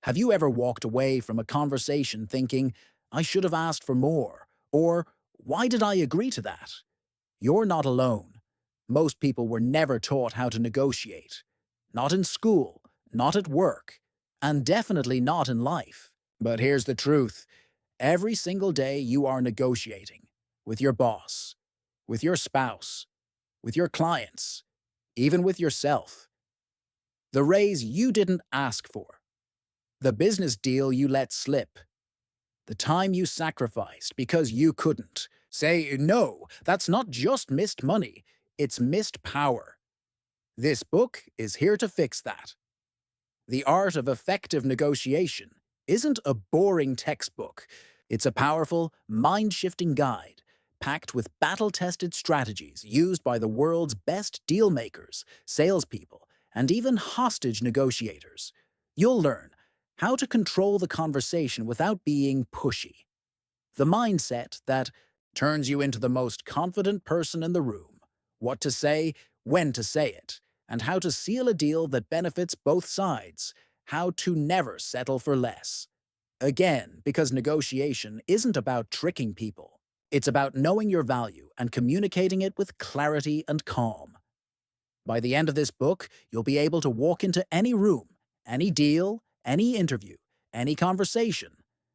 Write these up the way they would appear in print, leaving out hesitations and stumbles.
Have you ever walked away from a conversation thinking, I should have asked for more, or why did I agree to that? You're not alone. Most people were never taught how to negotiate. Not in school, not at work, and definitely not in life. But here's the truth. Every single day you are negotiating with your boss, with your spouse, with your clients, even with yourself. The raise you didn't ask for, the business deal you let slip, the time you sacrificed because you couldn't. Say, no, that's not just missed money, it's missed power. This book is here to fix that. The Art of Effective Negotiation isn't a boring textbook. It's a powerful, mind-shifting guide, packed with battle-tested strategies used by the world's best deal-makers, salespeople, and even hostage negotiators. You'll learn how to control the conversation without being pushy. The mindset that turns you into the most confident person in the room, what to say, when to say it, and how to seal a deal that benefits both sides, how to never settle for less. Again, because negotiation isn't about tricking people. It's about knowing your value and communicating it with clarity and calm. By the end of this book, you'll be able to walk into any room, any deal, any interview, any conversation,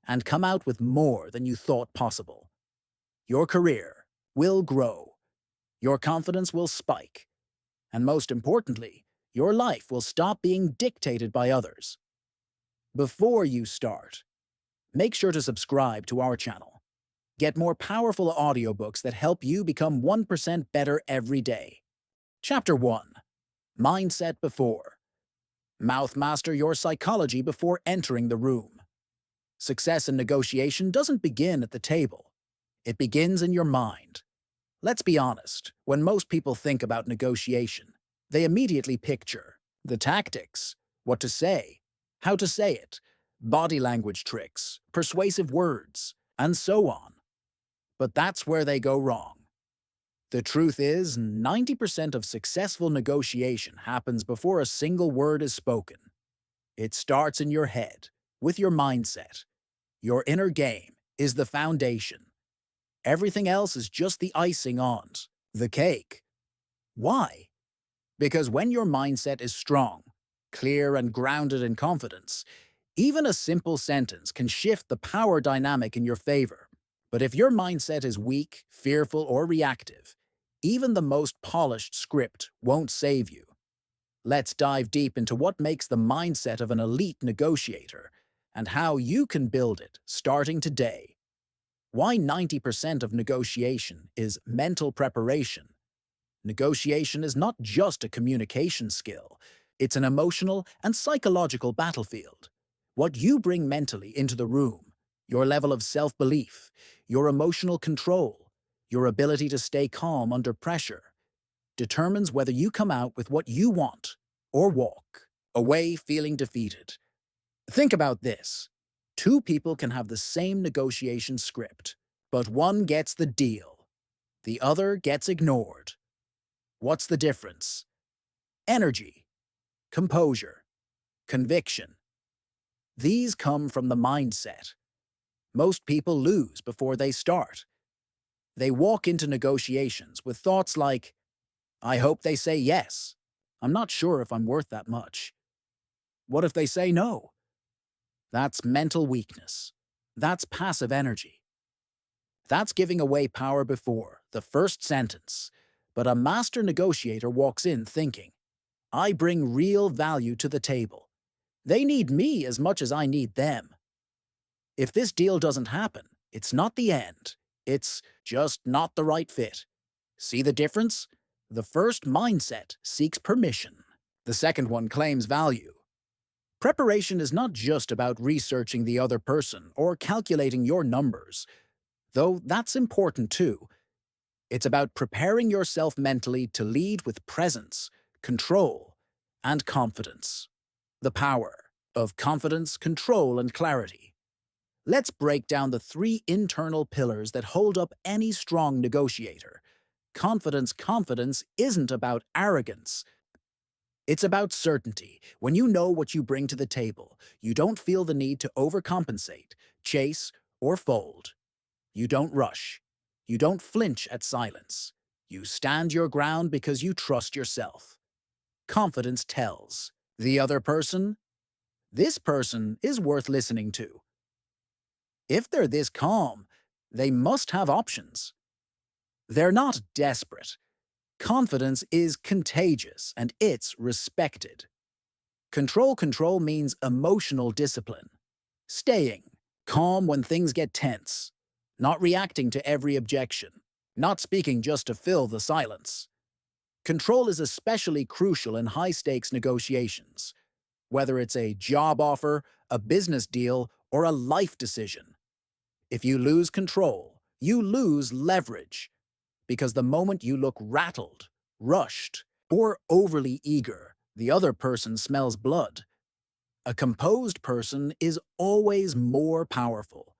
and come out with more than you thought possible. Your career will grow, your confidence will spike, and most importantly, your life will stop being dictated by others. Before you start, make sure to subscribe to our channel. Get more powerful audiobooks that help you become 1% better every day. Chapter 1. Mindset Before. Mouth master your psychology before entering the room. Success in negotiation doesn't begin at the table. It begins in your mind. Let's be honest, when most people think about negotiation, they immediately picture the tactics, what to say, how to say it, body language tricks, persuasive words, and so on. But that's where they go wrong. The truth is, 90% of successful negotiation happens before a single word is spoken. It starts in your head, with your mindset. Your inner game is the foundation. Everything else is just the icing on the cake. Why? Because when your mindset is strong, clear, and grounded in confidence, even a simple sentence can shift the power dynamic in your favor. But if your mindset is weak, fearful, or reactive, even the most polished script won't save you. Let's dive deep into what makes the mindset of an elite negotiator and how you can build it starting today. Why 90% of negotiation is mental preparation. Negotiation is not just a communication skill, it's an emotional and psychological battlefield. What you bring mentally into the room, your level of self-belief, your emotional control, your ability to stay calm under pressure, determines whether you come out with what you want or walk away feeling defeated. Think about this. Two people can have the same negotiation script, but one gets the deal. The other gets ignored. What's the difference? Energy, composure, conviction. These come from the mindset. Most people lose before they start. They walk into negotiations with thoughts like, I hope they say yes. I'm not sure if I'm worth that much. What if they say no? That's mental weakness. That's passive energy. That's giving away power before the first sentence. But a master negotiator walks in thinking, I bring real value to the table. They need me as much as I need them. If this deal doesn't happen, it's not the end. It's just not the right fit. See the difference? The first mindset seeks permission. The second one claims value. Preparation is not just about researching the other person or calculating your numbers, though that's important too. It's about preparing yourself mentally to lead with presence, control, and confidence. The power of confidence, control, and clarity. Let's break down the three internal pillars that hold up any strong negotiator. Confidence isn't about arrogance. It's about certainty. When you know what you bring to the table, you don't feel the need to overcompensate, chase, or fold. You don't rush. You don't flinch at silence. You stand your ground because you trust yourself. Confidence tells. The other person? This person is worth listening to. If they're this calm, they must have options. They're not desperate. Confidence is contagious and it's respected. Control means emotional discipline. Staying calm when things get tense. Not reacting to every objection. Not speaking just to fill the silence. Control is especially crucial in high-stakes negotiations, whether it's a job offer, a business deal, or a life decision. If you lose control, you lose leverage, because the moment you look rattled, rushed, or overly eager, the other person smells blood. A composed person is always more powerful.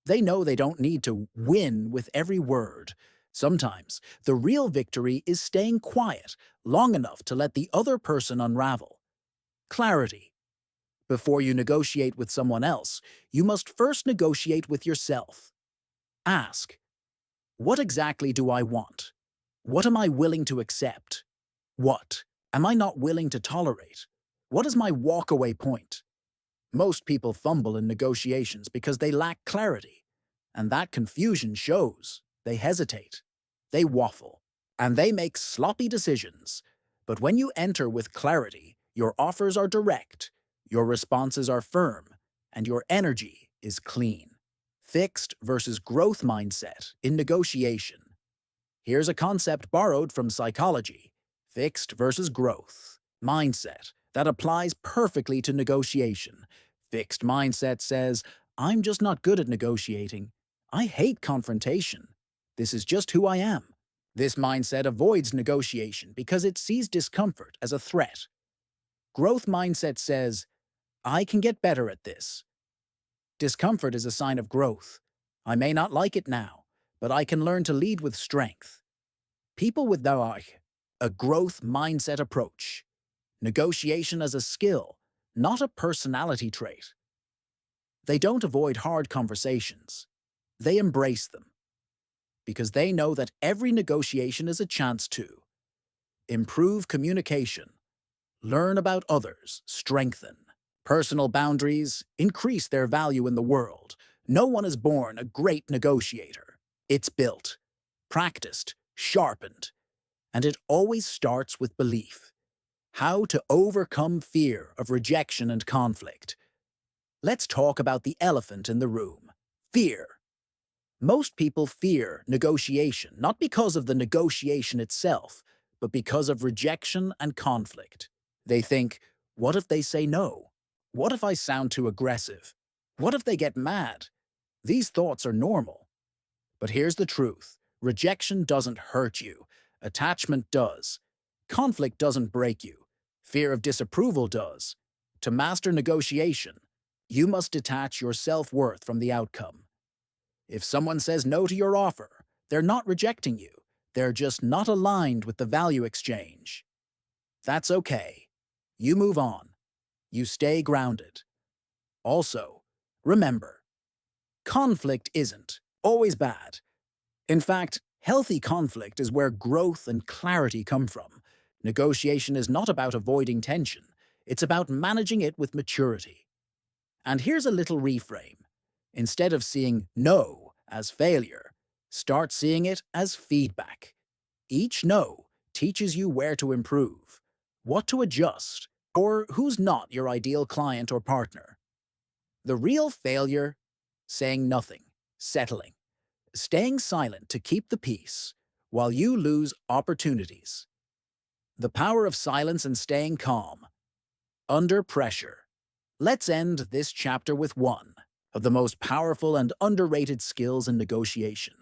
They know they don't need to win with every word. Sometimes, the real victory is staying quiet long enough to let the other person unravel. Clarity. Before you negotiate with someone else, you must first negotiate with yourself. Ask, what exactly do I want? What am I willing to accept? What am I not willing to tolerate? What is my walkaway point? Most people fumble in negotiations because they lack clarity, and that confusion shows. They hesitate, they waffle, and they make sloppy decisions. But when you enter with clarity, your offers are direct, your responses are firm, and your energy is clean. Fixed versus growth mindset in negotiation. Here's a concept borrowed from psychology. Fixed versus growth mindset that applies perfectly to negotiation. Fixed mindset says, I'm just not good at negotiating. I hate confrontation. This is just who I am. This mindset avoids negotiation because it sees discomfort as a threat. Growth mindset says, I can get better at this. Discomfort is a sign of growth. I may not like it now, but I can learn to lead with strength. People with a growth mindset approach. Negotiation as a skill, not a personality trait. They don't avoid hard conversations. They embrace them. Because they know that every negotiation is a chance to improve communication, learn about others, strengthen personal boundaries, increase their value in the world. No one is born a great negotiator. It's built, practiced, sharpened, and it always starts with belief. How to overcome fear of rejection and conflict. Let's talk about the elephant in the room. Fear. Most people fear negotiation, not because of the negotiation itself, but because of rejection and conflict. They think, what if they say no? What if I sound too aggressive? What if they get mad? These thoughts are normal. But here's the truth. Rejection doesn't hurt you. Attachment does. Conflict doesn't break you. Fear of disapproval does. To master negotiation, you must detach your self-worth from the outcome. If someone says no to your offer, they're not rejecting you. They're just not aligned with the value exchange. That's okay. You move on. You stay grounded. Also, remember, conflict isn't always bad. In fact, healthy conflict is where growth and clarity come from. Negotiation is not about avoiding tension. It's about managing it with maturity. And here's a little reframe. Instead of seeing no as failure, start seeing it as feedback. Each no teaches you where to improve, what to adjust, or who's not your ideal client or partner. The real failure? Saying nothing, settling, staying silent to keep the peace, while you lose opportunities. The power of silence and staying calm. Under pressure. Let's end this chapter with one of the most powerful and underrated skills in negotiation.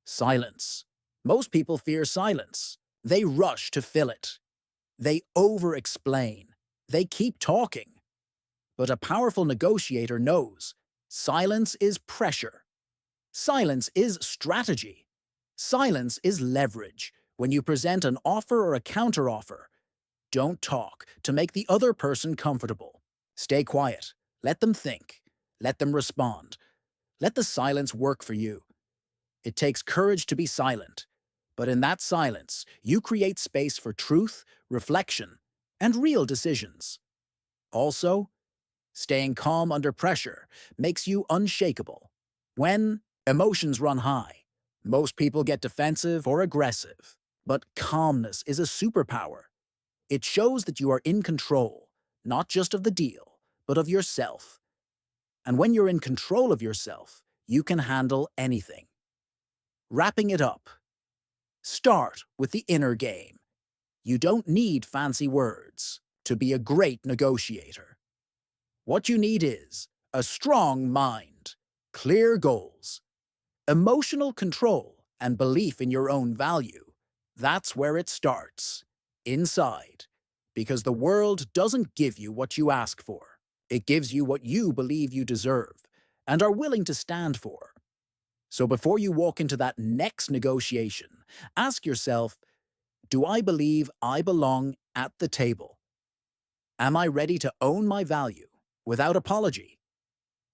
Silence. Most people fear silence. They rush to fill it. They over-explain. They keep talking. But a powerful negotiator knows silence is pressure. Silence is strategy. Silence is leverage. When you present an offer or a counteroffer, Don't talk to make the other person comfortable. Stay quiet. Let them think. Let them respond. Let the silence work for you. It takes courage to be silent, but in that silence, you create space for truth, reflection, and real decisions. Also, staying calm under pressure makes you unshakable. When emotions run high, most people get defensive or aggressive, but calmness is a superpower. It shows that you are in control, not just of the deal, but of yourself. And when you're in control of yourself, you can handle anything. Wrapping it up, start with the inner game. You don't need fancy words to be a great negotiator. What you need is a strong mind, clear goals, emotional control, and belief in your own value. That's where it starts, inside. Because the world doesn't give you what you ask for. It gives you what you believe you deserve and are willing to stand for. So before you walk into that next negotiation, ask yourself, do I believe I belong at the table? Am I ready to own my value without apology?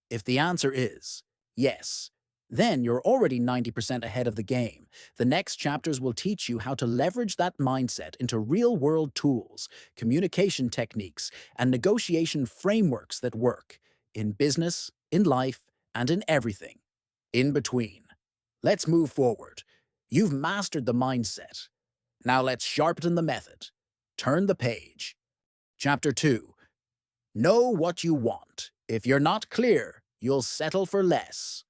If the answer is yes, then you're already 90% ahead of the game. The next chapters will teach you how to leverage that mindset into real-world tools, communication techniques, and negotiation frameworks that work in business, in life, and in everything in between. Let's move forward. You've mastered the mindset. Now let's sharpen the method. Turn the page. Chapter 2. Know what you want. If you're not clear, you'll settle for less.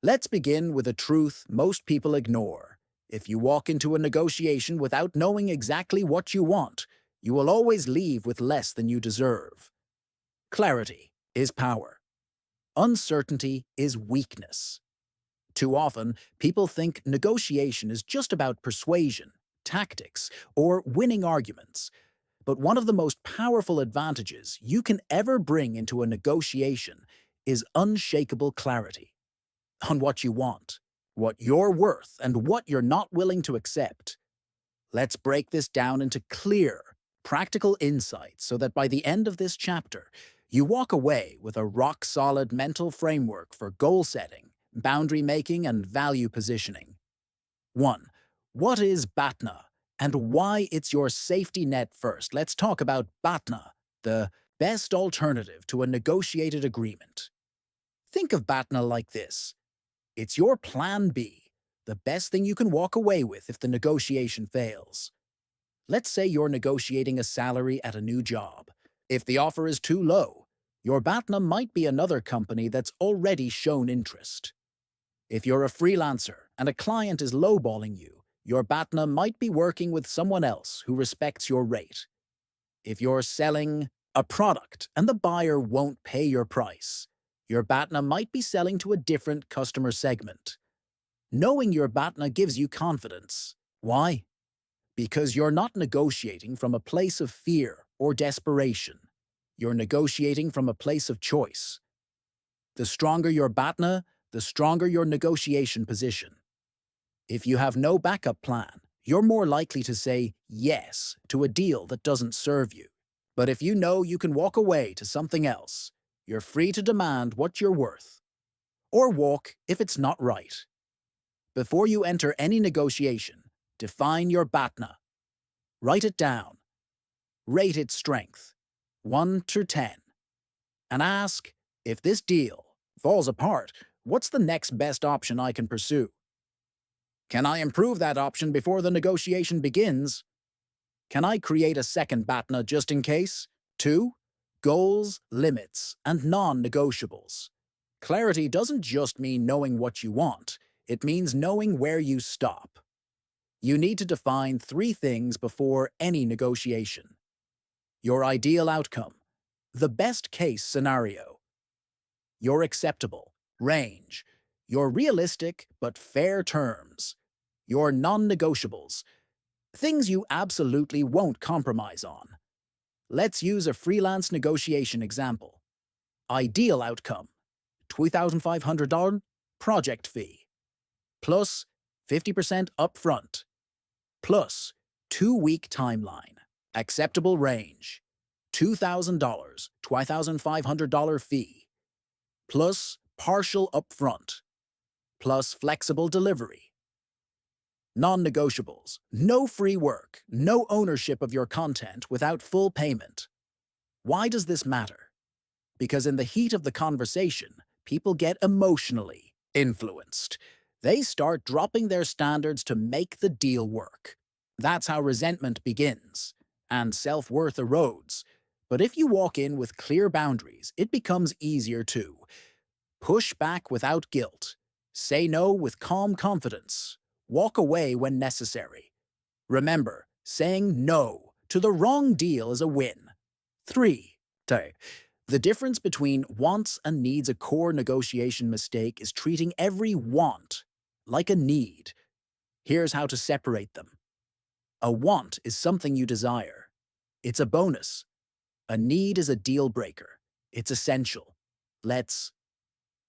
Let's begin with a truth most people ignore. If you walk into a negotiation without knowing exactly what you want, you will always leave with less than you deserve. Clarity is power. Uncertainty is weakness. Too often, people think negotiation is just about persuasion, tactics, or winning arguments. But one of the most powerful advantages you can ever bring into a negotiation is unshakable clarity on what you want, what you're worth, and what you're not willing to accept. Let's break this down into clear, practical insights so that by the end of this chapter, you walk away with a rock-solid mental framework for goal setting, boundary making, and value positioning. 1. What is BATNA and why it's your safety net first? Let's talk about BATNA, the best alternative to a negotiated agreement. Think of BATNA like this. It's your plan B, the best thing you can walk away with if the negotiation fails. Let's say you're negotiating a salary at a new job. If the offer is too low, your BATNA might be another company that's already shown interest. If you're a freelancer and a client is lowballing you, your BATNA might be working with someone else who respects your rate. If you're selling a product and the buyer won't pay your price, your BATNA might be selling to a different customer segment. Knowing your BATNA gives you confidence. Why? Because you're not negotiating from a place of fear or desperation. You're negotiating from a place of choice. The stronger your BATNA, the stronger your negotiation position. If you have no backup plan, you're more likely to say yes to a deal that doesn't serve you. But if you know you can walk away to something else, you're free to demand what you're worth, or walk if it's not right. Before you enter any negotiation, define your BATNA. Write it down. Rate its strength, 1 to 10. And ask, if this deal falls apart, what's the next best option I can pursue? Can I improve that option before the negotiation begins? Can I create a second BATNA just in case? 2. Goals, limits, and non-negotiables. Clarity doesn't just mean knowing what you want, it means knowing where you stop. You need to define 3 things before any negotiation. Your ideal outcome, the best case scenario. Your acceptable range, your realistic but fair terms. Your non-negotiables, things you absolutely won't compromise on. Let's use a freelance negotiation example. Ideal outcome, $2,500 project fee, plus 50% upfront, plus 2-week timeline. Acceptable range: $2,000, $2,500 fee, plus partial upfront, plus flexible delivery. Non-negotiables: no free work, no ownership of your content without full payment. Why does this matter? Because in the heat of the conversation, people get emotionally influenced. They start dropping their standards to make the deal work. That's how resentment begins, and self-worth erodes. But if you walk in with clear boundaries, it becomes easier to push back without guilt, say no with calm confidence, walk away when necessary. Remember, saying no to the wrong deal is a win. 3. The difference between wants and needs. A core negotiation mistake is treating every want like a need. Here's how to separate them. A want is something you desire. It's a bonus. A need is a deal breaker. It's essential. Let's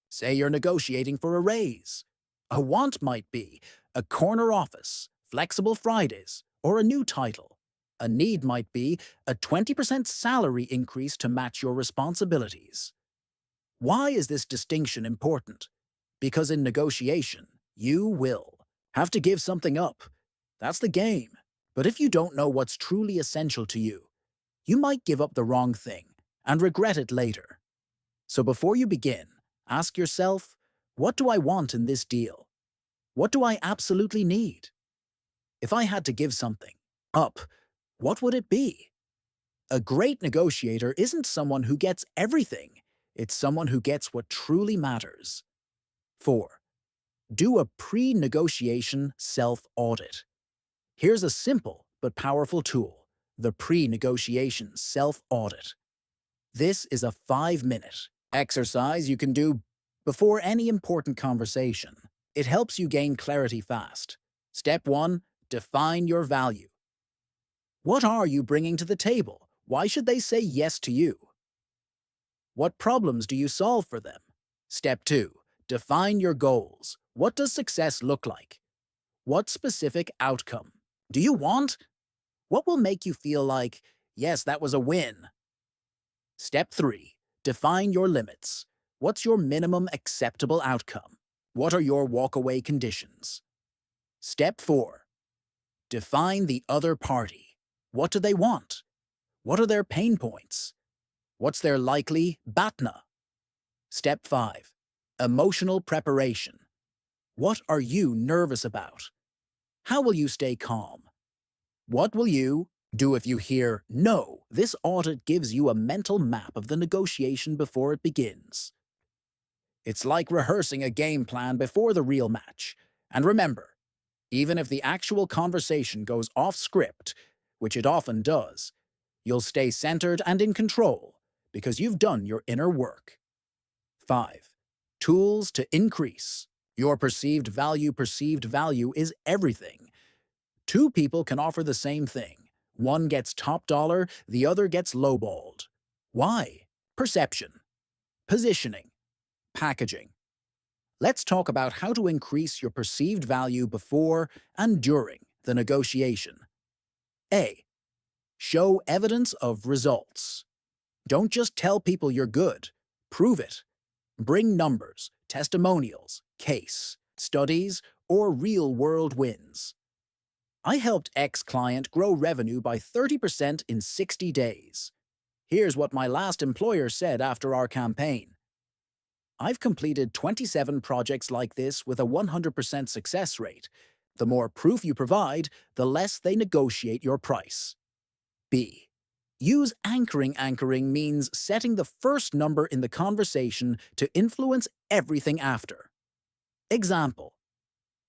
say you're negotiating for a raise. A want might be a corner office, flexible Fridays, or a new title. A need might be a 20% salary increase to match your responsibilities. Why is this distinction important? Because in negotiation, you will have to give something up. That's the game. But if you don't know what's truly essential to you, you might give up the wrong thing and regret it later. So before you begin, ask yourself, what do I want in this deal? What do I absolutely need? If I had to give something up, what would it be? A great negotiator isn't someone who gets everything. It's someone who gets what truly matters. 4. Do a pre-negotiation self-audit. Here's a simple but powerful tool: the pre-negotiation self-audit. This is a 5-minute exercise you can do before any important conversation. It helps you gain clarity fast. Step 1. Define your value. What are you bringing to the table? Why should they say yes to you? What problems do you solve for them? Step 2. Define your goals. What does success look like? What specific outcome do you want? What will make you feel like, yes, that was a win? Step 3. Define your limits. What's your minimum acceptable outcome? What are your walkaway conditions? Step 4. Define the other party. What do they want? What are their pain points? What's their likely BATNA? Step 5. Emotional preparation. What are you nervous about? How will you stay calm? What will you do if you hear no? This audit gives you a mental map of the negotiation before it begins. It's like rehearsing a game plan before the real match. And remember, even if the actual conversation goes off script, which it often does, you'll stay centered and in control because you've done your inner work. 5. Tools to increase your perceived value. Perceived value is everything. Two people can offer the same thing. One gets top dollar, the other gets lowballed. Why? Perception, positioning, packaging. Let's talk about how to increase your perceived value before and during the negotiation. A. Show evidence of results. Don't just tell people you're good. Prove it. Bring numbers, testimonials, case studies, or real-world wins. I helped X client grow revenue by 30% in 60 days. Here's what my last employer said after our campaign. I've completed 27 projects like this with a 100% success rate. The more proof you provide, the less they negotiate your price. B. Use anchoring. Anchoring means setting the first number in the conversation to influence everything after. Example: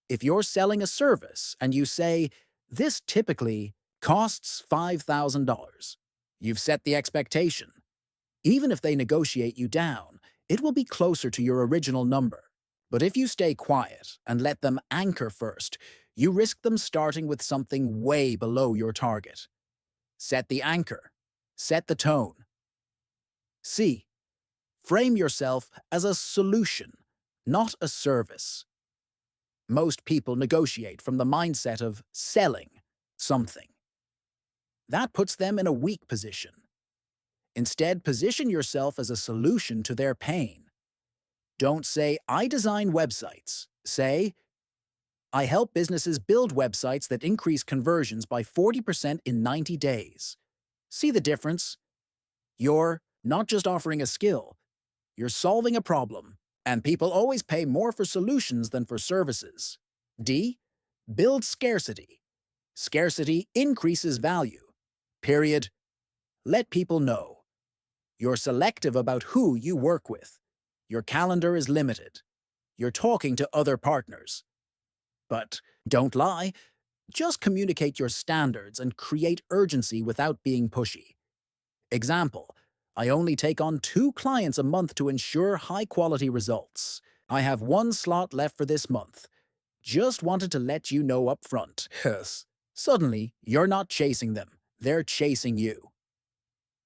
if you're selling a service and you say, "This typically costs $5,000. You've set the expectation. Even if they negotiate you down, it will be closer to your original number. But if you stay quiet and let them anchor first, you risk them starting with something way below your target. Set the anchor. Set the tone. C. Frame yourself as a solution, not a service. Most people negotiate from the mindset of selling something. That puts them in a weak position. Instead, position yourself as a solution to their pain. Don't say, I design websites. Say, I help businesses build websites that increase conversions by 40% in 90 days. See the difference? You're not just offering a skill, you're solving a problem, and people always pay more for solutions than for services. D. Build scarcity. Scarcity increases value. Period. Let people know. You're selective about who you work with. Your calendar is limited. You're talking to other partners. But don't lie. Just communicate your standards and create urgency without being pushy. Example, I only take on 2 clients a month to ensure high-quality results. I have 1 slot left for this month. Just wanted to let you know up front. Yes. Suddenly, you're not chasing them. They're chasing you.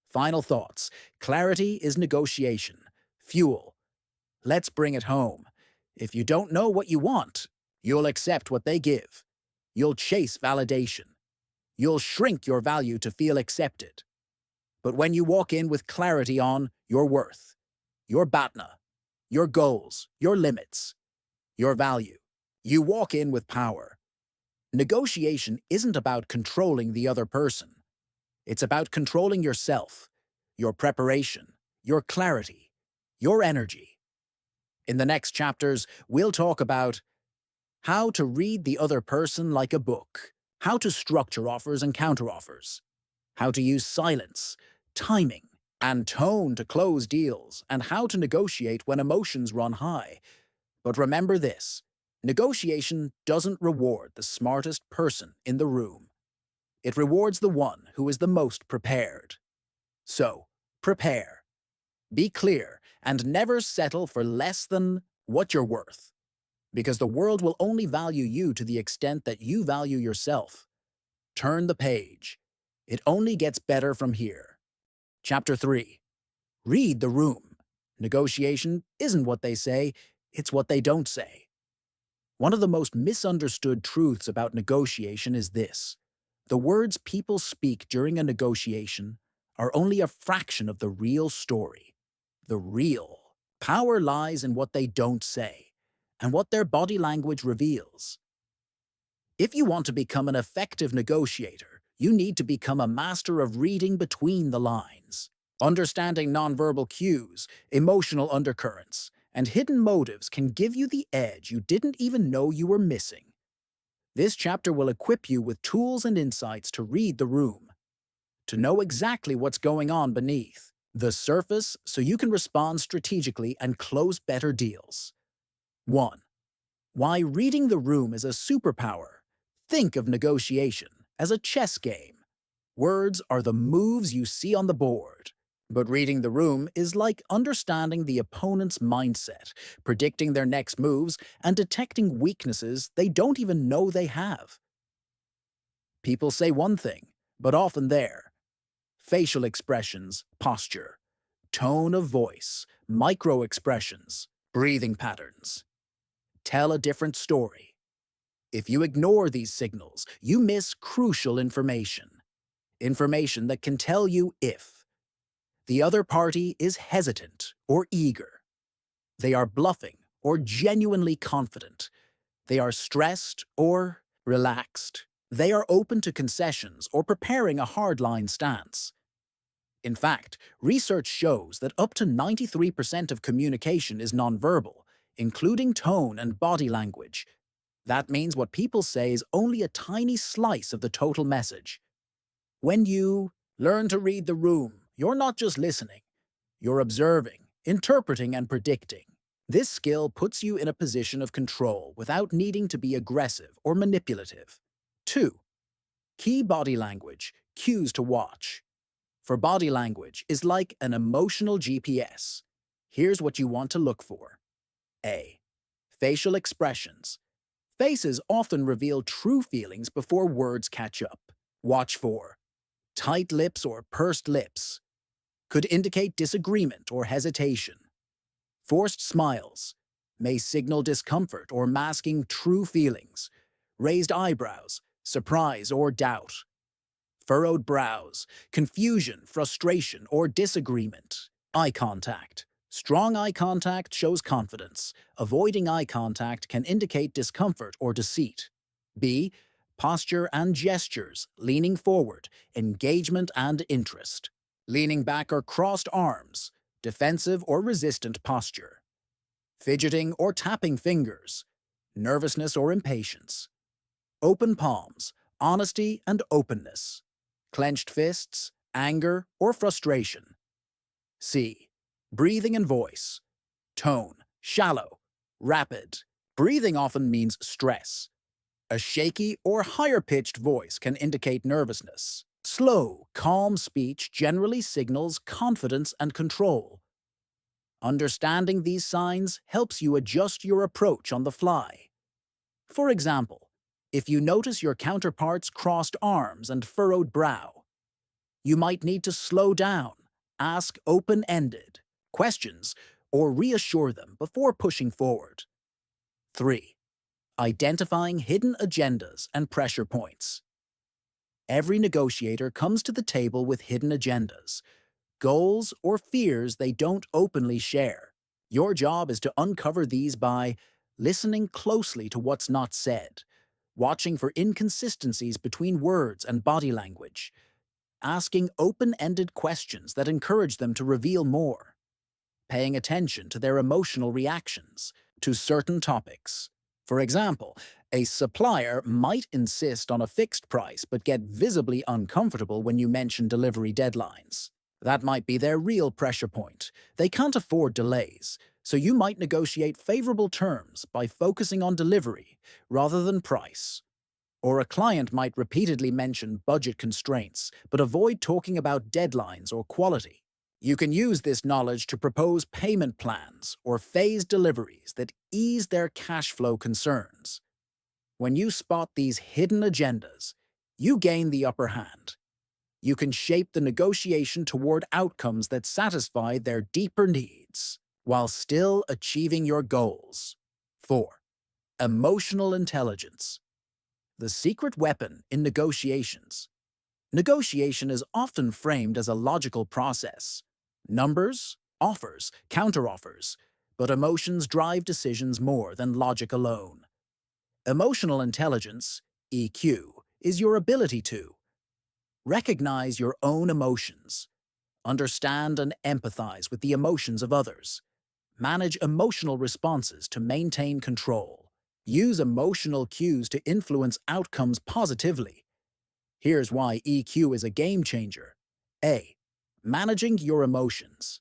Final thoughts. Clarity is negotiation. Fuel. Let's bring it home. If you don't know what you want, you'll accept what they give. You'll chase validation. You'll shrink your value to feel accepted. But when you walk in with clarity on your worth, your BATNA, your goals, your limits, your value, you walk in with power. Negotiation isn't about controlling the other person. It's about controlling yourself, your preparation, your clarity, your energy. In the next chapters, we'll talk about how to read the other person like a book, how to structure offers and counteroffers, how to use silence, timing, and tone to close deals, and how to negotiate when emotions run high. But remember this, negotiation doesn't reward the smartest person in the room. It rewards the one who is the most prepared. So, prepare. Be clear and never settle for less than what you're worth. Because the world will only value you to the extent that you value yourself. Turn the page. It only gets better from here. Chapter 3. Read the room. Negotiation isn't what they say, it's what they don't say. One of the most misunderstood truths about negotiation is this. The words people speak during a negotiation are only a fraction of the real story. The real power lies in what they don't say and what their body language reveals. If you want to become an effective negotiator, you need to become a master of reading between the lines. Understanding nonverbal cues, emotional undercurrents, and hidden motives can give you the edge you didn't even know you were missing. This chapter will equip you with tools and insights to read the room, to know exactly what's going on beneath the surface so you can respond strategically and close better deals. 1. Why reading the room is a superpower. Think of negotiation as a chess game. Words are the moves you see on the board. But reading the room is like understanding the opponent's mindset, predicting their next moves, and detecting weaknesses they don't even know they have. People say one thing, but often they're facial expressions, posture, tone of voice, micro-expressions, breathing patterns tell a different story. If you ignore these signals, you miss crucial information. Information that can tell you if the other party is hesitant or eager. They are bluffing or genuinely confident. They are stressed or relaxed. They are open to concessions or preparing a hardline stance. In fact, research shows that up to 93% of communication is nonverbal, including tone and body language. That means what people say is only a tiny slice of the total message. When you learn to read the room, you're not just listening. You're observing, interpreting, and predicting. This skill puts you in a position of control without needing to be aggressive or manipulative. 2. Key body language, cues to watch. For body language is like an emotional GPS. Here's what you want to look for. A. Facial expressions. Faces often reveal true feelings before words catch up. Watch for tight lips or pursed lips. Could indicate disagreement or hesitation. Forced smiles may signal discomfort or masking true feelings. Raised eyebrows, surprise or doubt. furrowed brows, confusion, frustration, or disagreement. Eye contact. Strong eye contact shows confidence. Avoiding eye contact can indicate discomfort or deceit. B. Posture and gestures, leaning forward, engagement and interest. Leaning back or crossed arms, defensive or resistant posture. Fidgeting or tapping fingers, nervousness or impatience. Open palms, honesty and openness. Clenched fists, anger or frustration. C. Breathing and voice. Tone, shallow, rapid. Breathing often means stress. A shaky or higher-pitched voice can indicate nervousness. Slow, calm speech generally signals confidence and control. Understanding these signs helps you adjust your approach on the fly. For example, if you notice your counterpart's crossed arms and furrowed brow, you might need to slow down, ask open-ended questions, or reassure them before pushing forward. 3. Identifying hidden agendas and pressure points. Every negotiator comes to the table with hidden agendas, goals or fears they don't openly share. Your job is to uncover these by listening closely to what's not said, watching for inconsistencies between words and body language, asking open-ended questions that encourage them to reveal more, paying attention to their emotional reactions to certain topics. For example, a supplier might insist on a fixed price but get visibly uncomfortable when you mention delivery deadlines. That might be their real pressure point. They can't afford delays, so you might negotiate favorable terms by focusing on delivery rather than price. Or a client might repeatedly mention budget constraints but avoid talking about deadlines or quality. You can use this knowledge to propose payment plans or phased deliveries that ease their cash flow concerns. When you spot these hidden agendas, you gain the upper hand. You can shape the negotiation toward outcomes that satisfy their deeper needs, while still achieving your goals. 4. Emotional intelligence. The secret weapon in negotiations. Negotiation is often framed as a logical process. Numbers, offers, counteroffers, but emotions drive decisions more than logic alone. Emotional intelligence, EQ, is your ability to recognize your own emotions, understand and empathize with the emotions of others, manage emotional responses to maintain control, use emotional cues to influence outcomes positively. Here's why EQ is a game changer. A. Managing your emotions.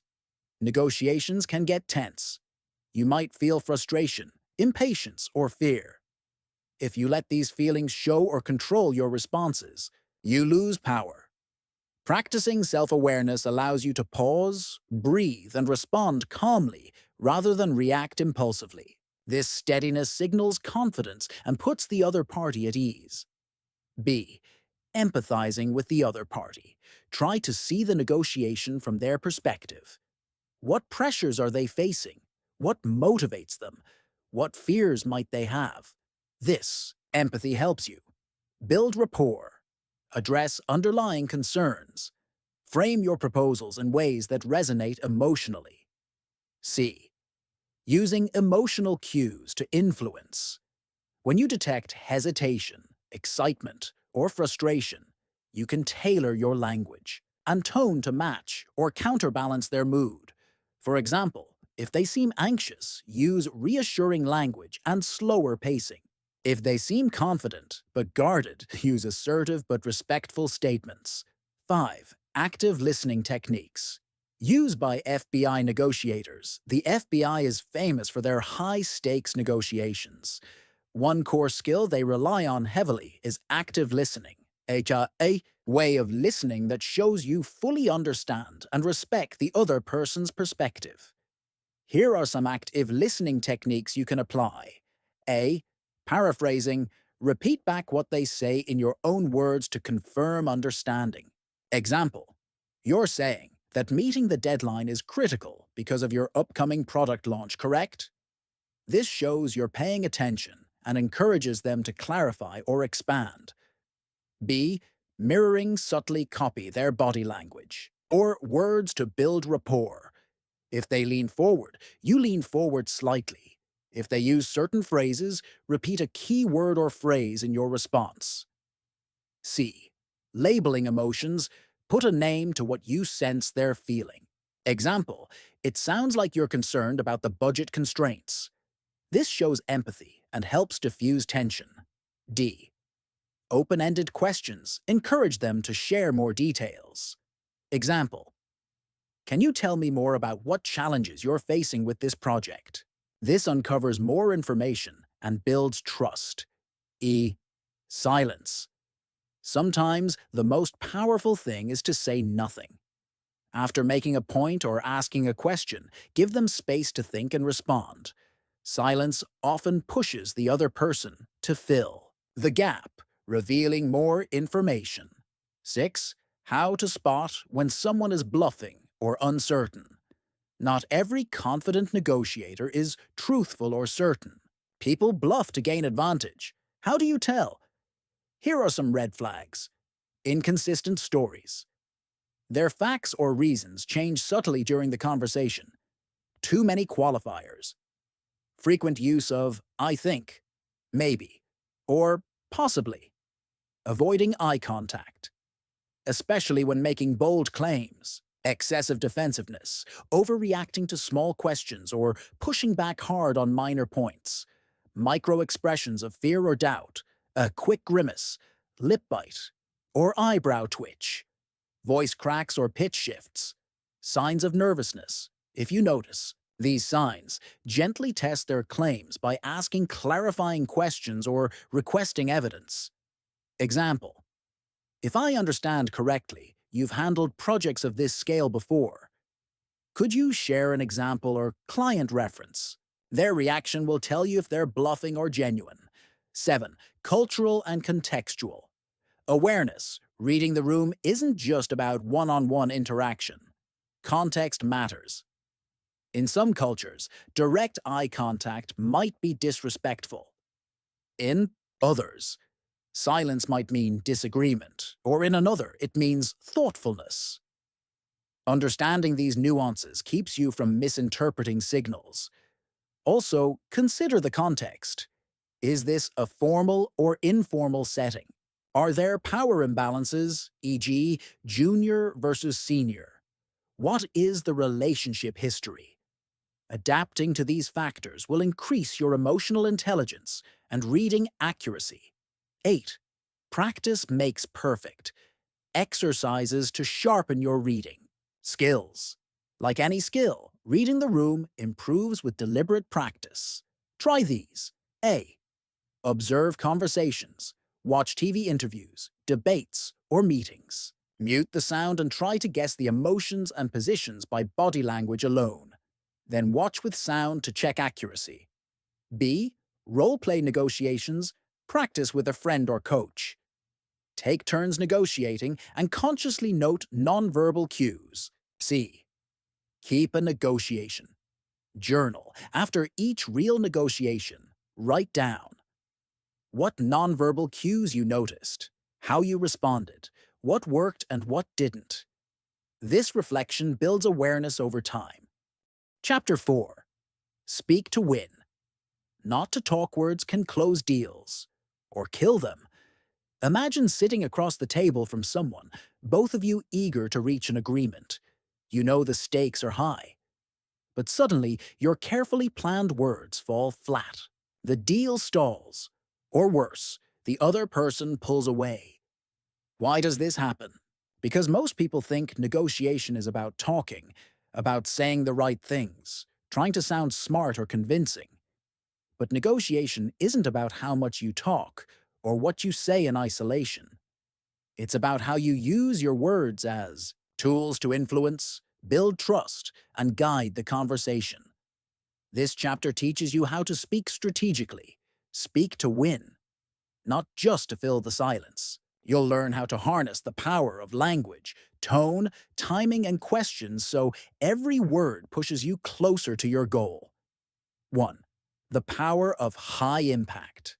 Negotiations can get tense. You might feel frustration, impatience, or fear. If you let these feelings show or control your responses, you lose power. Practicing self-awareness allows you to pause, breathe, and respond calmly rather than react impulsively. This steadiness signals confidence and puts the other party at ease. B. Empathizing with the other party. Try to see the negotiation from their perspective. What pressures are they facing? What motivates them? What fears might they have? This empathy helps you build rapport, address underlying concerns, frame your proposals in ways that resonate emotionally. C. Using emotional cues to influence. When you detect hesitation, excitement, or frustration, you can tailor your language and tone to match or counterbalance their mood. For example, if they seem anxious, use reassuring language and slower pacing. If they seem confident but guarded, use assertive but respectful statements. 5. Active listening techniques. Used by FBI negotiators, the FBI is famous for their high-stakes negotiations. One core skill they rely on heavily is active listening, a way of listening that shows you fully understand and respect the other person's perspective. Here are some active listening techniques you can apply. A. Paraphrasing. Repeat back what they say in your own words to confirm understanding. Example. You're saying that meeting the deadline is critical because of your upcoming product launch, correct? This shows you're paying attention and encourages them to clarify or expand. B. Mirroring subtly copy their body language. Or words to build rapport. If they lean forward, you lean forward slightly. If they use certain phrases, repeat a key word or phrase in your response. C. Labeling emotions. Put a name to what you sense they're feeling. Example, it sounds like you're concerned about the budget constraints. This shows empathy and helps diffuse tension. D. Open-ended questions. Encourage them to share more details. Example, can you tell me more about what challenges you're facing with this project? This uncovers more information and builds trust. E. Silence. Sometimes the most powerful thing is to say nothing. After making a point or asking a question, give them space to think and respond. Silence often pushes the other person to fill the gap, revealing more information. 6. How to spot when someone is bluffing or uncertain. Not every confident negotiator is truthful or certain. People bluff to gain advantage. How do you tell? Here are some red flags. Inconsistent stories. Their facts or reasons change subtly during the conversation. Too many qualifiers. Frequent use of I think, maybe, or possibly. Avoiding eye contact, especially when making bold claims. Excessive defensiveness, overreacting to small questions or pushing back hard on minor points. Micro-expressions of fear or doubt, a quick grimace, lip bite, or eyebrow twitch. Voice cracks or pitch shifts. Signs of nervousness. If you notice these signs, gently test their claims by asking clarifying questions or requesting evidence. Example, if I understand correctly, you've handled projects of this scale before. Could you share an example or client reference? Their reaction will tell you if they're bluffing or genuine. 7. Cultural and contextual. Awareness. Reading the room isn't just about one-on-one interaction. Context matters. In some cultures, direct eye contact might be disrespectful. In others, silence might mean disagreement, or in another, it means thoughtfulness. Understanding these nuances keeps you from misinterpreting signals. Also, consider the context. Is this a formal or informal setting? Are there power imbalances, e.g., junior versus senior? What is the relationship history? Adapting to these factors will increase your emotional intelligence and reading accuracy. 8. Practice makes perfect. Exercises to sharpen your reading. Skills. Like any skill, reading the room improves with deliberate practice. Try these. A. Observe conversations. Watch TV interviews, debates, or meetings. Mute the sound and try to guess the emotions and positions by body language alone. Then watch with sound to check accuracy. B. Role-play negotiations. Practice with a friend or coach. Take turns negotiating and consciously note nonverbal cues. C. Keep a negotiation journal. After each real negotiation, write down what nonverbal cues you noticed, how you responded, what worked and what didn't. This reflection builds awareness over time. Chapter 4. Speak to win. Not to talk words can close deals or kill them. Imagine sitting across the table from someone, both of you eager to reach an agreement. You know the stakes are high. But suddenly, your carefully planned words fall flat. The deal stalls. Or worse, the other person pulls away. Why does this happen? Because most people think negotiation is about talking, about saying the right things, trying to sound smart or convincing. But negotiation isn't about how much you talk or what you say in isolation. It's about how you use your words as tools to influence, build trust, and guide the conversation. This chapter teaches you how to speak strategically, speak to win, not just to fill the silence. You'll learn how to harness the power of language, tone, timing, and questions so every word pushes you closer to your goal. 1. The power of high impact.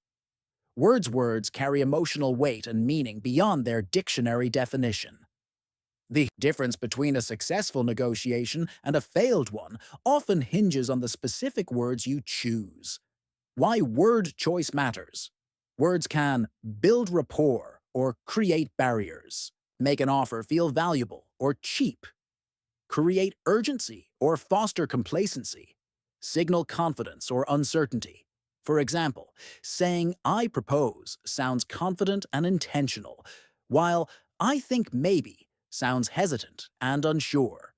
Words carry emotional weight and meaning beyond their dictionary definition. The difference between a successful negotiation and a failed one often hinges on the specific words you choose. Why word choice matters. Words can build rapport or create barriers, make an offer feel valuable or cheap, create urgency or foster complacency, signal confidence or uncertainty. For example, saying "I propose" sounds confident and intentional, while "I think maybe" sounds hesitant and unsure.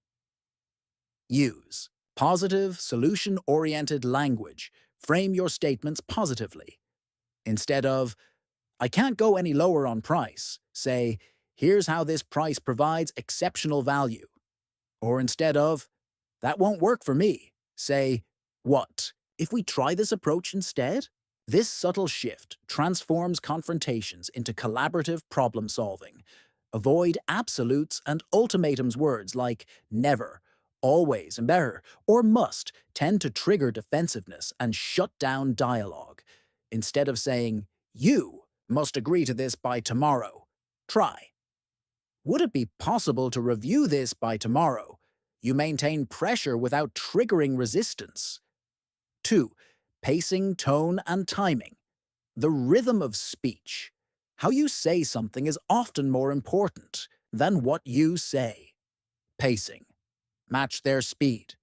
Use positive, solution-oriented language. Frame your statements positively. Instead of "I can't go any lower on price," say "Here's how this price provides exceptional value." Or instead of "That won't work for me," say "What if we try this approach instead?" This subtle shift transforms confrontations into collaborative problem solving. Avoid absolutes and ultimatums. Words like never, always, and better, or must tend to trigger defensiveness and shut down dialogue. Instead of saying, "You must agree to this by tomorrow," try, "Would it be possible to review this by tomorrow?" You maintain pressure without triggering resistance. 2. Pacing, tone, and timing. The rhythm of speech. How you say something is often more important than what you say. Pacing. Match their speed.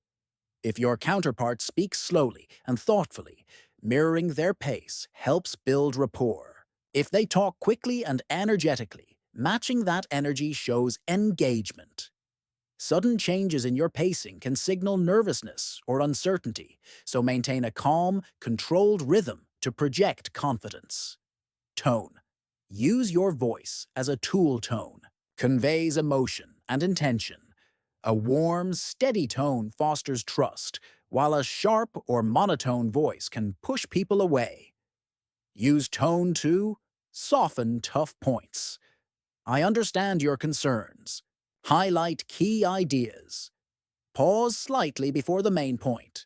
If your counterpart speaks slowly and thoughtfully, mirroring their pace helps build rapport. If they talk quickly and energetically, matching that energy shows engagement. Sudden changes in your pacing can signal nervousness or uncertainty, so maintain a calm, controlled rhythm to project confidence. Tone. Use your voice as a tool. Tone conveys emotion and intention. A warm, steady tone fosters trust, while a sharp or monotone voice can push people away. Use tone to soften tough points. "I understand your concerns." Highlight key ideas. Pause slightly before the main point.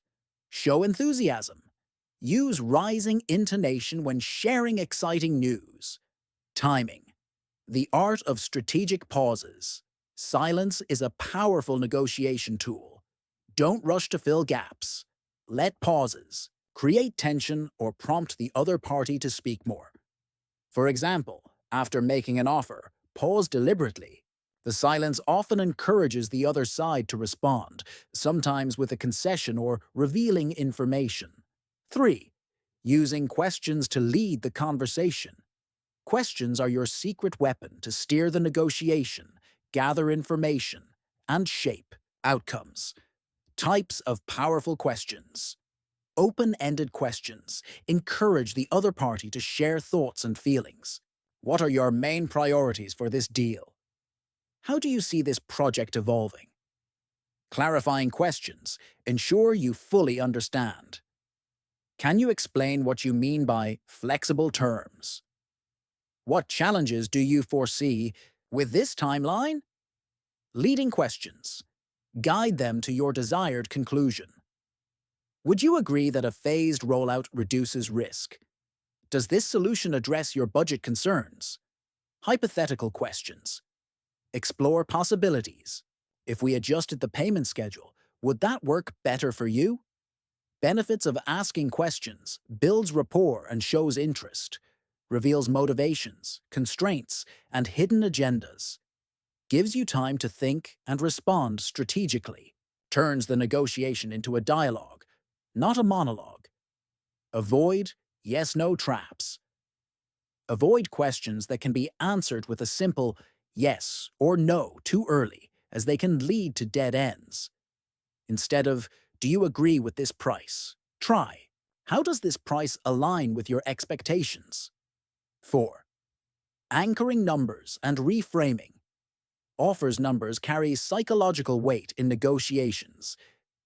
Show enthusiasm. Use rising intonation when sharing exciting news. Timing. The art of strategic pauses. Silence is a powerful negotiation tool. Don't rush to fill gaps. Let pauses create tension or prompt the other party to speak more. For example, after making an offer, pause deliberately. The silence often encourages the other side to respond, sometimes with a concession or revealing information. 3. Using questions to lead the conversation. Questions are your secret weapon to steer the negotiation, gather information, and shape outcomes. Types of powerful questions. Open-ended questions encourage the other party to share thoughts and feelings. What are your main priorities for this deal? How do you see this project evolving? Clarifying questions ensure you fully understand. Can you explain what you mean by flexible terms? What challenges do you foresee with this timeline? Leading questions. Guide them to your desired conclusion. Would you agree that a phased rollout reduces risk? Does this solution address your budget concerns? Hypothetical questions. Explore possibilities. If we adjusted the payment schedule, would that work better for you? Benefits of asking questions builds rapport and shows interest, reveals motivations, constraints, and hidden agendas, gives you time to think and respond strategically, turns the negotiation into a dialogue, not a monologue. Avoid yes-no traps. Avoid questions that can be answered with a simple yes or no too early, as they can lead to dead ends. Instead of, "Do you agree with this price?" try, "How does this price align with your expectations?" 4. Anchoring numbers and reframing. Offers numbers carry psychological weight in negotiations.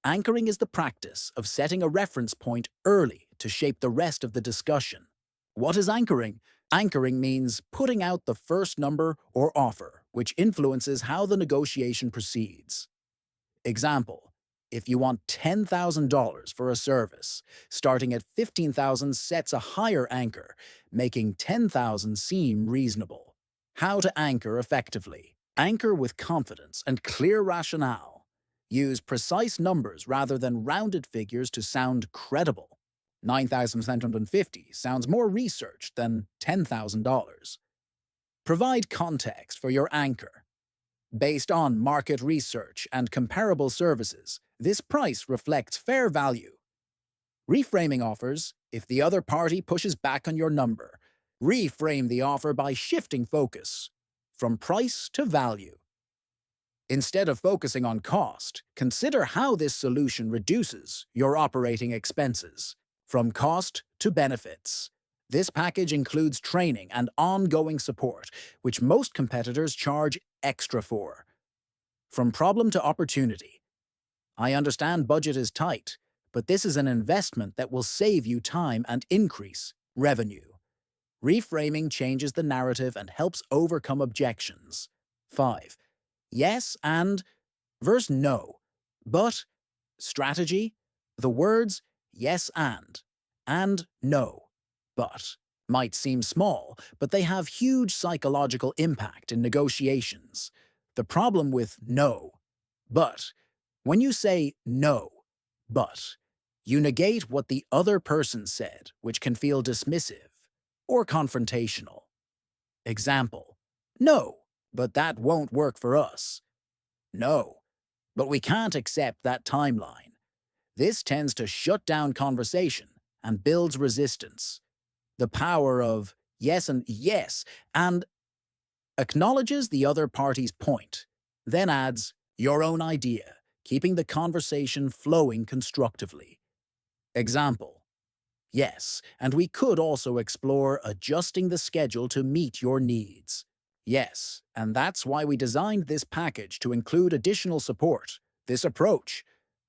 Anchoring is the practice of setting a reference point early to shape the rest of the discussion. What is anchoring? Anchoring means putting out the first number or offer, which influences how the negotiation proceeds. Example: If you want $10,000 for a service, starting at $15,000 sets a higher anchor, making $10,000 seem reasonable. How to anchor effectively. Anchor with confidence and clear rationale. Use precise numbers rather than rounded figures to sound credible. 9,750 sounds more researched than $10,000. Provide context for your anchor. Based on market research and comparable services, this price reflects fair value. Reframing offers. If the other party pushes back on your number, reframe the offer by shifting focus from price to value. Instead of focusing on cost, consider how this solution reduces your operating expenses, from cost to benefits. This package includes training and ongoing support, which most competitors charge extra for. From problem to opportunity. I understand budget is tight, but this is an investment that will save you time and increase revenue. Reframing changes the narrative and helps overcome objections. 5. Yes and versus no. But strategy, the words yes and no, but might seem small, but they have huge psychological impact in negotiations. The problem with no, but, when you say no, but, you negate what the other person said, which can feel dismissive or confrontational. Example: no, but that won't work for us. No, but we can't accept that timeline. This tends to shut down conversation and builds resistance. The power of yes and acknowledges the other party's point, then adds your own idea, keeping the conversation flowing constructively. Example: yes, and we could also explore adjusting the schedule to meet your needs. Yes, and that's why we designed this package to include additional support. This approach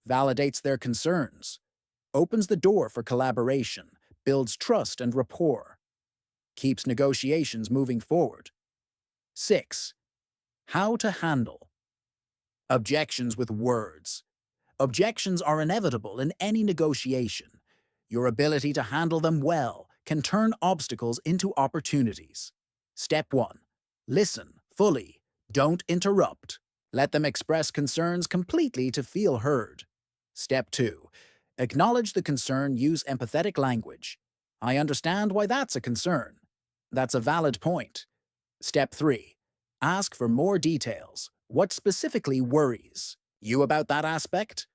validates their concerns, opens the door for collaboration, builds trust and rapport, keeps negotiations moving forward. 6. How to handle objections with words. Objections are inevitable in any negotiation. Your ability to handle them well can turn obstacles into opportunities. Step 1. Listen fully. Don't interrupt. Let them express concerns completely to feel heard. Step 2. Acknowledge the concern. Use empathetic language. I understand why that's a concern. That's a valid point. Step 3. Ask for more details. What specifically worries you about that aspect?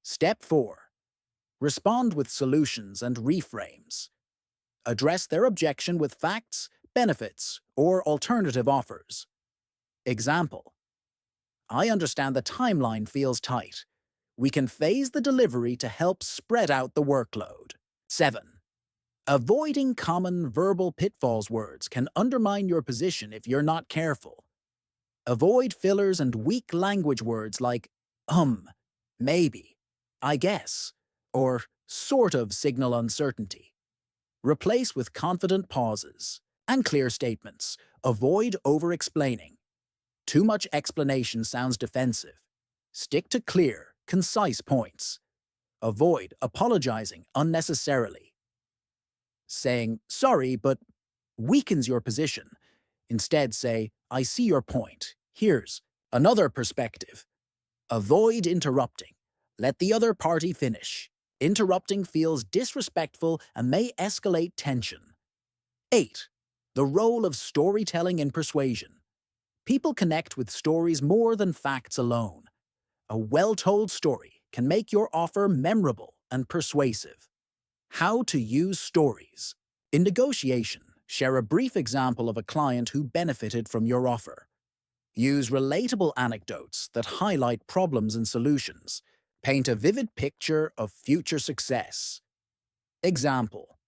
Step 4. Respond with solutions and reframes. Address their objection with facts, benefits, or alternative offers. Example: I understand the timeline feels tight. We can phase the delivery to help spread out the workload. 7. Avoiding common verbal pitfalls. Words can undermine your position if you're not careful. Avoid fillers and weak language words like maybe, I guess, or sort of signal uncertainty. Replace with confident pauses and clear statements. Avoid over-explaining. Too much explanation sounds defensive. Stick to clear, concise points. Avoid apologizing unnecessarily. Saying sorry but weakens your position. Instead say, I see your point. Here's another perspective. Avoid interrupting. Let the other party finish. Interrupting feels disrespectful and may escalate tension. 8. The role of storytelling in persuasion. People connect with stories more than facts alone. A well-told story can make your offer memorable and persuasive. How to use stories. In negotiation, share a brief example of a client who benefited from your offer. Use relatable anecdotes that highlight problems and solutions. Paint a vivid picture of future success. Example: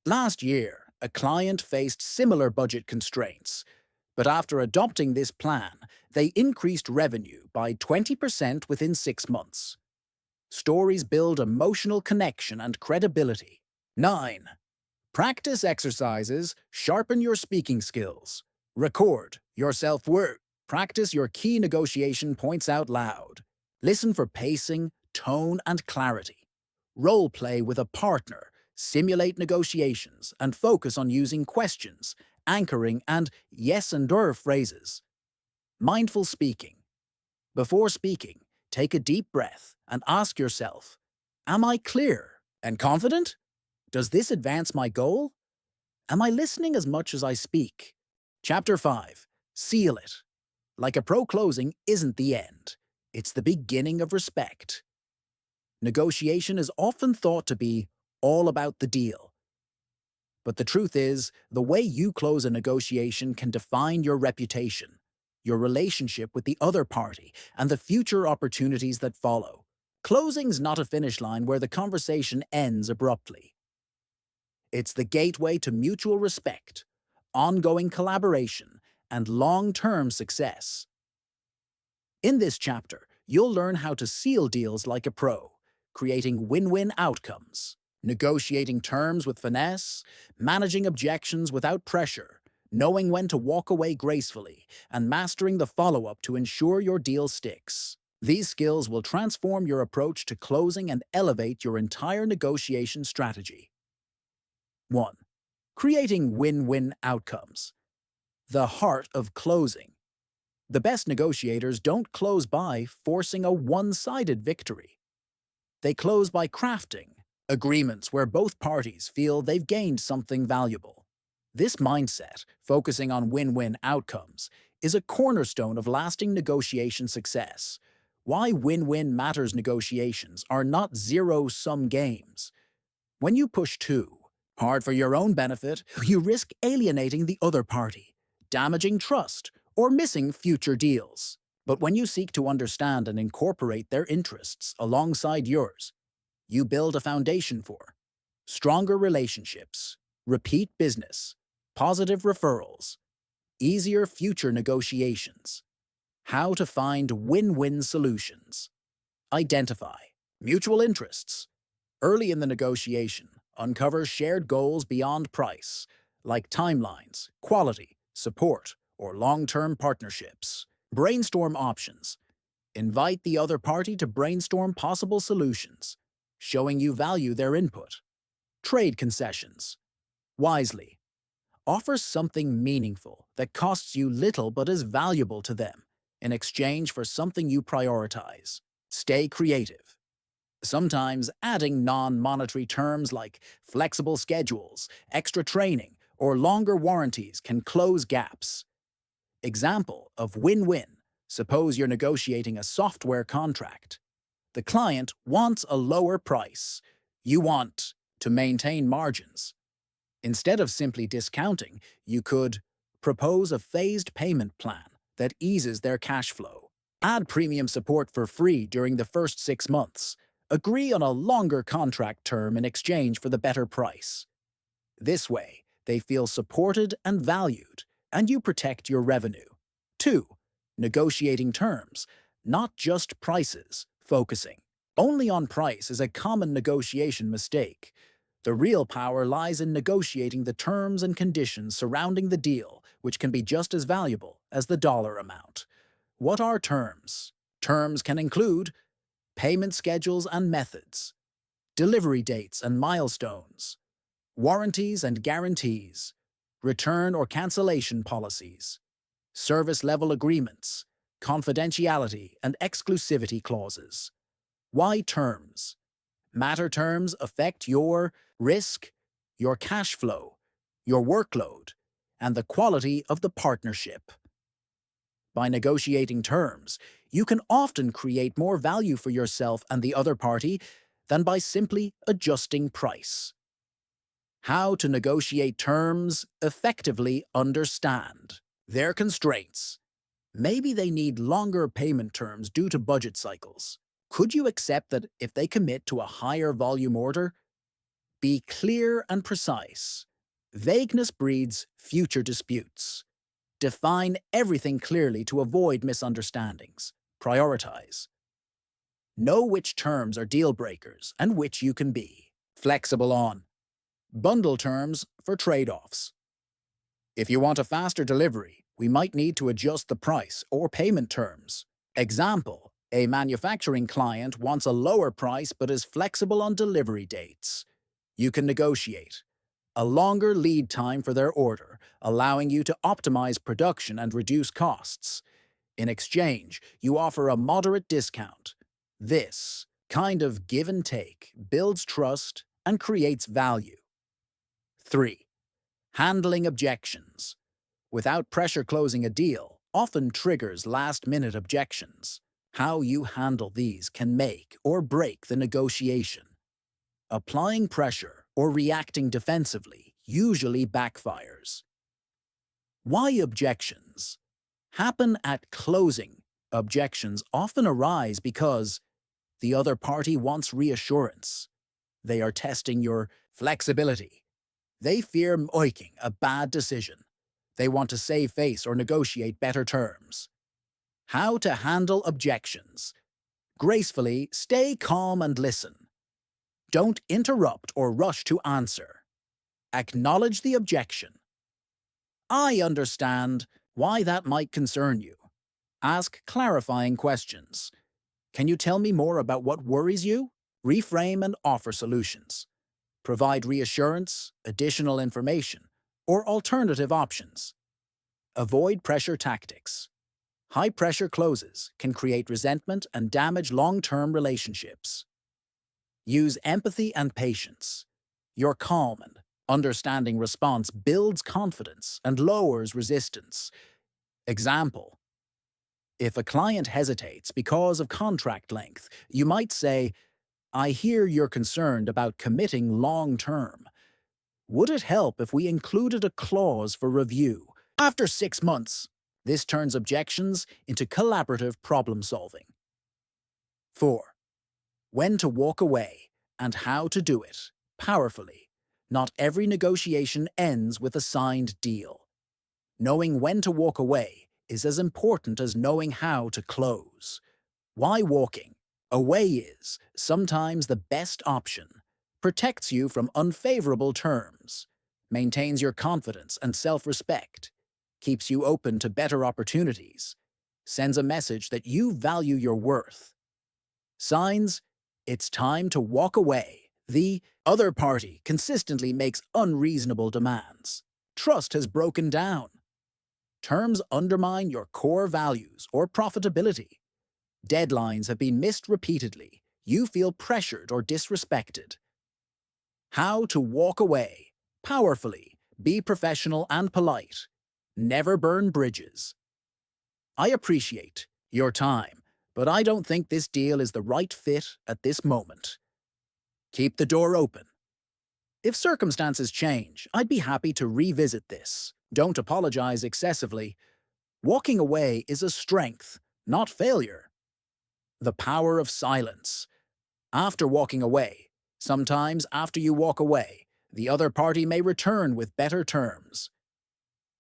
last year, a client faced similar budget constraints, but after adopting this plan, they increased revenue by 20% within 6 months. Stories build emotional connection and credibility. 9. Practice exercises. Sharpen your speaking skills. Record your self-worth. Practice your key negotiation points out loud. Listen for pacing, tone, and clarity. Role play with a partner, simulate negotiations, and focus on using questions, anchoring, and yes and phrases. Mindful speaking. Before speaking, take a deep breath and ask yourself, am I clear and confident? Does this advance my goal? Am I listening as much as I speak? Chapter 5. Seal it. Like a pro closing isn't the end. It's the beginning of respect. Negotiation is often thought to be all about the deal. But the truth is, the way you close a negotiation can define your reputation, your relationship with the other party, and the future opportunities that follow. Closing's not a finish line where the conversation ends abruptly. It's the gateway to mutual respect, ongoing collaboration, and long-term success. In this chapter, you'll learn how to seal deals like a pro, creating win-win outcomes, negotiating terms with finesse, managing objections without pressure, knowing when to walk away gracefully, and mastering the follow-up to ensure your deal sticks. These skills will transform your approach to closing and elevate your entire negotiation strategy. 1. Creating win-win outcomes. The heart of closing. The best negotiators don't close by forcing a one-sided victory. They close by crafting agreements where both parties feel they've gained something valuable. This mindset, focusing on win-win outcomes, is a cornerstone of lasting negotiation success. Why win-win matters negotiations are not zero-sum games. When you push too hard for your own benefit, you risk alienating the other party, damaging trust, or missing future deals. But when you seek to understand and incorporate their interests alongside yours, you build a foundation for stronger relationships, repeat business, positive referrals, easier future negotiations. How to find win-win solutions. Identify mutual interests. Early in the negotiation, uncover shared goals beyond price, like timelines, quality, support, or long-term partnerships. Brainstorm options. Invite the other party to brainstorm possible solutions, showing you value their input. Trade concessions. Wisely. Offer something meaningful that costs you little but is valuable to them in exchange for something you prioritize. Stay creative. Sometimes adding non-monetary terms like flexible schedules, extra training, or longer warranties can close gaps. Example of win-win. Suppose you're negotiating a software contract. The client wants a lower price. You want to maintain margins. Instead of simply discounting, you could propose a phased payment plan that eases their cash flow. Add premium support for free during the first 6 months. Agree on a longer contract term in exchange for the better price. This way, they feel supported and valued, and you protect your revenue. 2. Negotiating terms, not just prices. Focusing only on price is a common negotiation mistake. The real power lies in negotiating the terms and conditions surrounding the deal, which can be just as valuable as the dollar amount. What are terms? Terms can include payment schedules and methods, delivery dates and milestones, warranties and guarantees, return or cancellation policies, service level agreements, confidentiality and exclusivity clauses. Why terms? Matter terms affect your risk, your cash flow, your workload, and the quality of the partnership. By negotiating terms, you can often create more value for yourself and the other party than by simply adjusting price. How to negotiate terms effectively. Understand their constraints. Maybe they need longer payment terms due to budget cycles. Could you accept that if they commit to a higher volume order? Be clear and precise. Vagueness breeds future disputes. Define everything clearly to avoid misunderstandings. Prioritize. Know which terms are deal breakers and which you can be flexible on. Bundle terms for trade-offs. If you want a faster delivery, we might need to adjust the price or payment terms. Example, A manufacturing client wants a lower price but is flexible on delivery dates. You can negotiate a longer lead time for their order, allowing you to optimize production and reduce costs. In exchange, you offer a moderate discount. This kind of give and take builds trust and creates value. 3. Handling objections. Without pressure, closing a deal often triggers last-minute objections. How you handle these can make or break the negotiation. Applying pressure or reacting defensively usually backfires. Why objections happen at closing? Objections often arise because the other party wants reassurance. They are testing your flexibility. They fear making a bad decision. They want to save face or negotiate better terms. How to handle objections. Gracefully, stay calm and listen. Don't interrupt or rush to answer. Acknowledge the objection. I understand why that might concern you. Ask clarifying questions. Can you tell me more about what worries you? Reframe and offer solutions. Provide reassurance, additional information, or alternative options. Avoid pressure tactics. High-pressure closes can create resentment and damage long-term relationships. Use empathy and patience. Your calm and understanding response builds confidence and lowers resistance. Example: if a client hesitates because of contract length, you might say, "I hear you're concerned about committing long-term. Would it help if we included a clause for review after 6 months?" This turns objections into collaborative problem-solving. 4. When to walk away and how to do it powerfully. Not every negotiation ends with a signed deal. Knowing when to walk away is as important as knowing how to close. Why walking away is sometimes the best option. Protects you from unfavorable terms. Maintains your confidence and self-respect. Keeps you open to better opportunities. Sends a message that you value your worth. Signs: it's time to walk away. The other party consistently makes unreasonable demands. Trust has broken down. Terms undermine your core values or profitability. Deadlines have been missed repeatedly. You feel pressured or disrespected. How to walk away powerfully. Be professional and polite. Never burn bridges. I appreciate your time, but I don't think this deal is the right fit at this moment. Keep the door open. If circumstances change, I'd be happy to revisit this. Don't apologize excessively. Walking away is a strength, not failure. The power of silence. After walking away, sometimes after you walk away, the other party may return with better terms.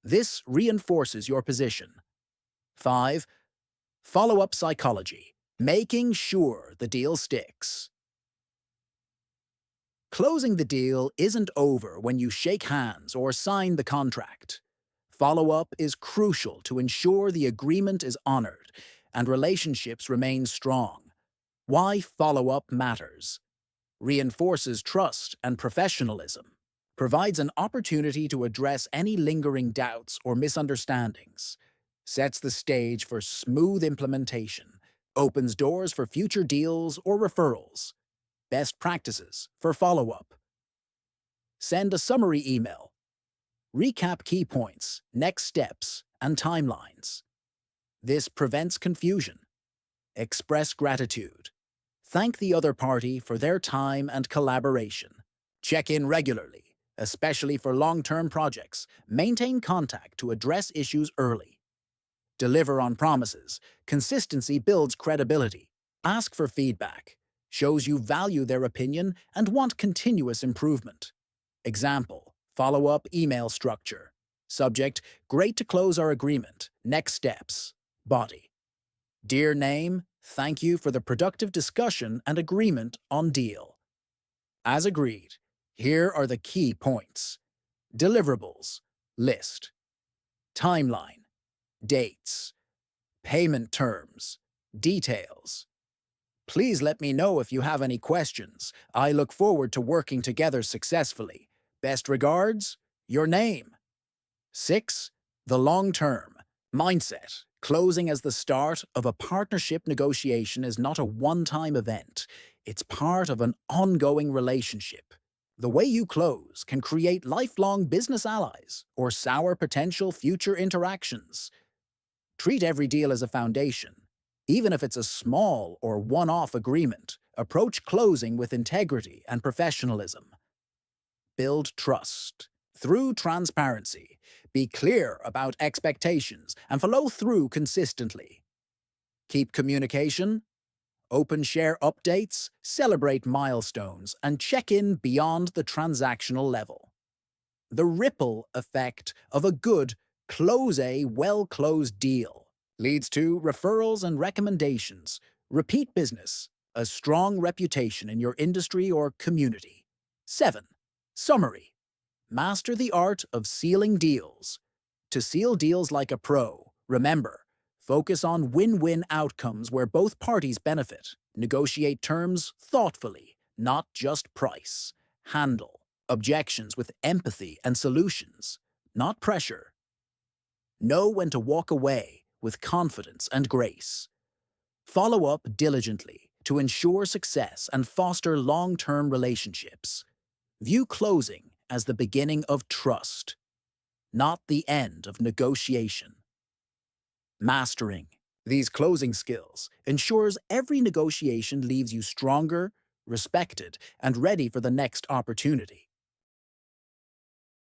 This reinforces your position. 5. Follow-up psychology. Making sure the deal sticks. Closing the deal isn't over when you shake hands or sign the contract. Follow-up is crucial to ensure the agreement is honored and relationships remain strong. Why follow-up matters. Reinforces trust and professionalism. Provides an opportunity to address any lingering doubts or misunderstandings. Sets the stage for smooth implementation. Opens doors for future deals or referrals. Best practices for follow-up. Send a summary email. Recap key points, next steps, and timelines. This prevents confusion. Express gratitude. Thank the other party for their time and collaboration. Check in regularly, especially for long-term projects. Maintain contact to address issues early. Deliver on promises. Consistency builds credibility. Ask for feedback. Shows you value their opinion and want continuous improvement. Example: follow-up email structure. Subject: great to close our agreement. Next steps. Body: dear name, thank you for the productive discussion and agreement on deal. As agreed, here are the key points. Deliverables. List. Timeline. Dates. Payment terms. Details. Please let me know if you have any questions. I look forward to working together successfully. Best regards, your name. 6. The long-term mindset. Closing as the start of a partnership negotiation is not a one-time event. It's part of an ongoing relationship. The way you close can create lifelong business allies or sour potential future interactions. Treat every deal as a foundation. Even if it's a small or one-off agreement, approach closing with integrity and professionalism. Build trust. Through transparency, be clear about expectations and follow through consistently. Keep communication, open share updates, celebrate milestones, and check in beyond the transactional level. The ripple effect of a good, well-closed deal leads to referrals and recommendations, repeat business, a strong reputation in your industry or community. 7. Summary. Master the art of sealing deals. To seal deals like a pro, remember, focus on win-win outcomes where both parties benefit. Negotiate terms thoughtfully, not just price. Handle objections with empathy and solutions, not pressure. Know when to walk away with confidence and grace. Follow up diligently to ensure success and foster long-term relationships. View closing as the beginning of trust, not the end of negotiation. Mastering these closing skills ensures every negotiation leaves you stronger, respected, and ready for the next opportunity.